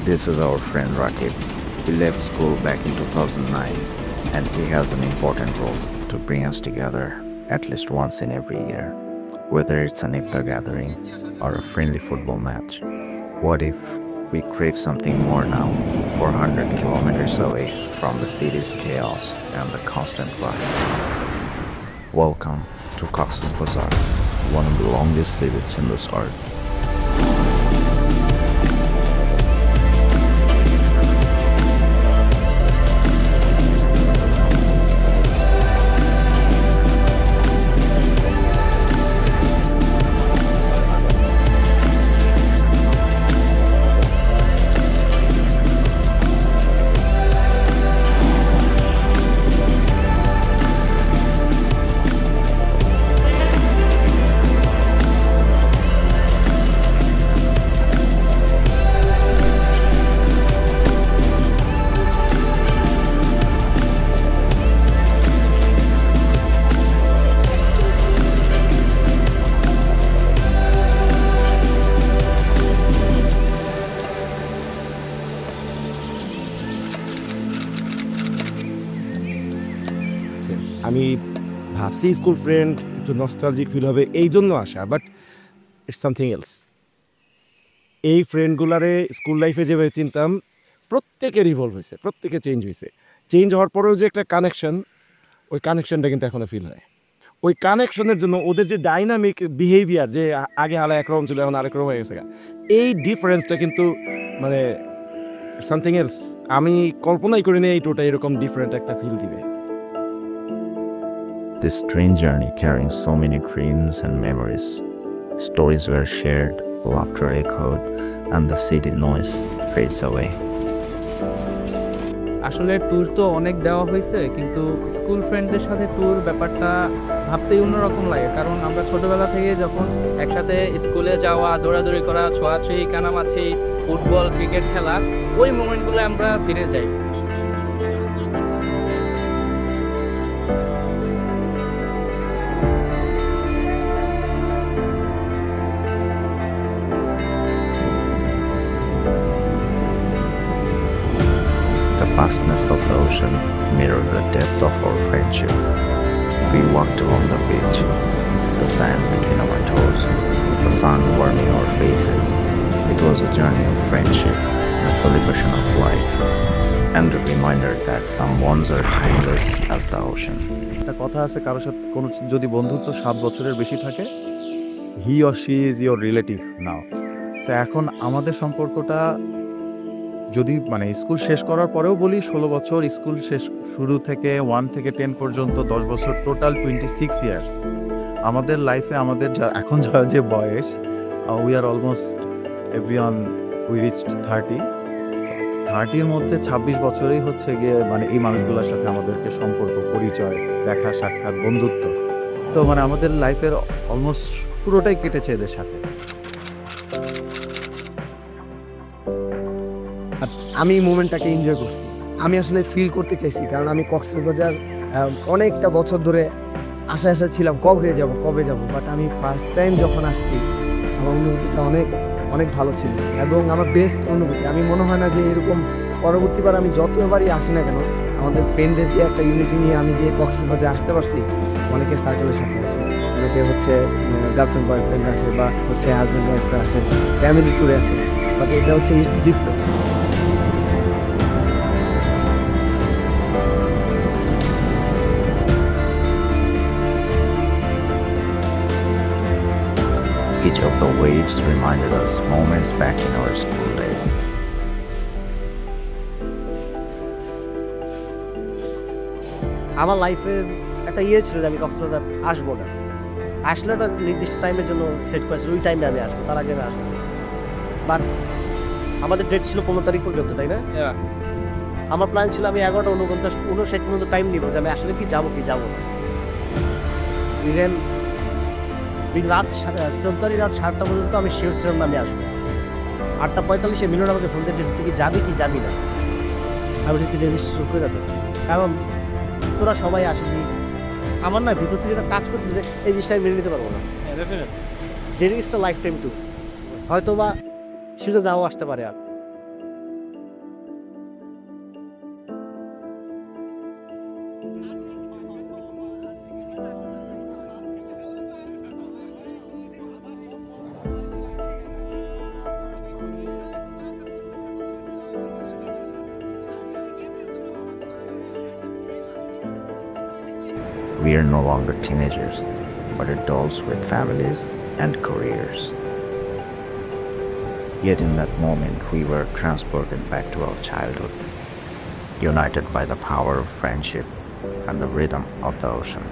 This is our friend Rakib. He left school back in 2009 and he has an important role to bring us together at least once in every year, whether it's an iftar gathering or a friendly football match. What if we crave something more now, 400 kilometers away from the city's chaos and the constant rush? Welcome to Cox's Bazar, one of the longest civets in this earth. আমি ভাবছি school friend একটু nostalgic feel হবে এই জন্য আসা, but it's something else. এই ফ্রেন্ডগুলারে school লাইফে যেভাবে চিনতাম প্রত্যেকে রিভলভ হয়েছে, প্রত্যেকে চেঞ্জ হয়েছে। চেঞ্জ হওয়ার পরেও যে একটা কানেকশন, ওই কানেকশনটা কিন্তু এখনও ফিল হয়। ওই কানেকশনের জন্য ওদের যে ডাইনামিক বিহেভিয়ার, যে আগে আলা একরকম ছিল এখন আরেক রকম হয়ে গেছে, এই ডিফারেন্সটা কিন্তু মানে সামথিং এলস। আমি কল্পনাই করিনি এই টোটা এরকম ডিফারেন্ট একটা ফিল দিবে। This strange journey carrying so many dreams and memories. Stories were shared, laughter echoed, and the city noise fades away. আসলে ট্যুর তো অনেক দেওয়া হয়েছে, কিন্তু স্কুল ফ্রেন্ডদের সাথে ট্যুর ব্যাপারটা ভাবতেই অন্যরকম লাগে। কারণ আমরা ছোটোবেলা থেকে যখন একসাথে স্কুলে যাওয়া, দৌড়াদৌড়ি করা, ছোঁয়াছুঁয়ি, কানামাছি, ফুটবল, ক্রিকেট খেলা, ওই মোমেন্টগুলো আমরা ফিরে যাই। The vastness of the ocean mirrored the depth of our friendship. We walked along the beach, the sand between our toes, the sun warming our faces. It was a journey of friendship, a celebration of life, and a reminder that some bonds are timeless as the ocean. একটা কথা আছে, কারোর সাথে কোনো যদি বন্ধুত্ব 7 বছরের বেশি থাকে, he or she is your relative now. So এখন আমাদের সম্পর্কটা যদি মানে স্কুল শেষ করার পরেও বলি 16 বছর, স্কুল শেষ শুরু থেকে 1 থেকে 10 পর্যন্ত 10 বছর, টোটাল 26 ইয়ার্স। আমাদের লাইফে আমাদের এখন যে বয়স, we are almost everyone we reached 30-এর মধ্যে 26 বছরেই হচ্ছে গিয়ে মানে এই মানুষগুলোর সাথে আমাদেরকে সম্পর্ক, পরিচয়, দেখা সাক্ষাৎ, বন্ধুত্ব। তো মানে আমাদের লাইফের অলমোস্ট পুরোটাই কেটেছে এদের সাথে। আমি মোমেন্টটাকে এনজয় করছি, আমি আসলে ফিল করতে চাইছি, কারণ আমি কক্সবাজার অনেকটা বছর ধরে আশা ছিলাম কবে যাব, বাট আমি ফার্স্ট টাইম যখন আসছি আমার অনুভূতিটা অনেক অনেক ভালো ছিল এবং আমার বেস্ট অনুভূতি। আমি মনে হয় না যে এরকম পরবর্তীবার আমি যতবারই আসি না কেন, আমাদের ফ্রেন্ডের যে একটা ইউনিটি নিয়ে আমি যে কক্সবাজারে আসতে পারছি। অনেকে সার্কেলের সাথে আসে, অনেকে হচ্ছে গার্লফ্রেন্ড বয়ফ্রেন্ড আসে, বা হচ্ছে হাজব্যান্ড ওয়াইফরা আসে, ফ্যামিলি ট্যুরে আসে, বাট এটা হচ্ছে is different. Each of the waves reminded us moments back in our school days. আমার লাইফের একটা ছিল যে আমি কক্সবাজার আসবো না, আসলে একটা নির্দিষ্ট টাইমের জন্য সেট করেছিল, ওই টাইমে আমি আসবো, তার আগে আমি আসবো। বাট আমাদের ডেট ছিল 15 তারিখ পর্যন্ত, তাই না? আমার প্ল্যান ছিল আমি 11:49 পর্যন্ত টাইম নিব যে আমি আসলে কি যাবো না। ইভেন রাত 14:30 পর্যন্ত আমি শিওর ছিলাম না আমি আসবো। 8:45 মিনিট আমাকে ফোন দিয়েছে, তুই কি যাবি না? আমি বলছি তুই রেজিস্ট্রেশন করে যাবে, কারণ তোরা সবাই আসবি। আমার না ভিতর থেকে একটা কাজ করছে যে এই জিনিসটা আমি মেনে নিতে পারবো না। It's a life time to, হয়তো বা সুযোগ নাও আসতে পারে। আর We are no longer teenagers, but adults with families and careers. Yet in that moment, we were transported back to our childhood, united by the power of friendship and the rhythm of the ocean.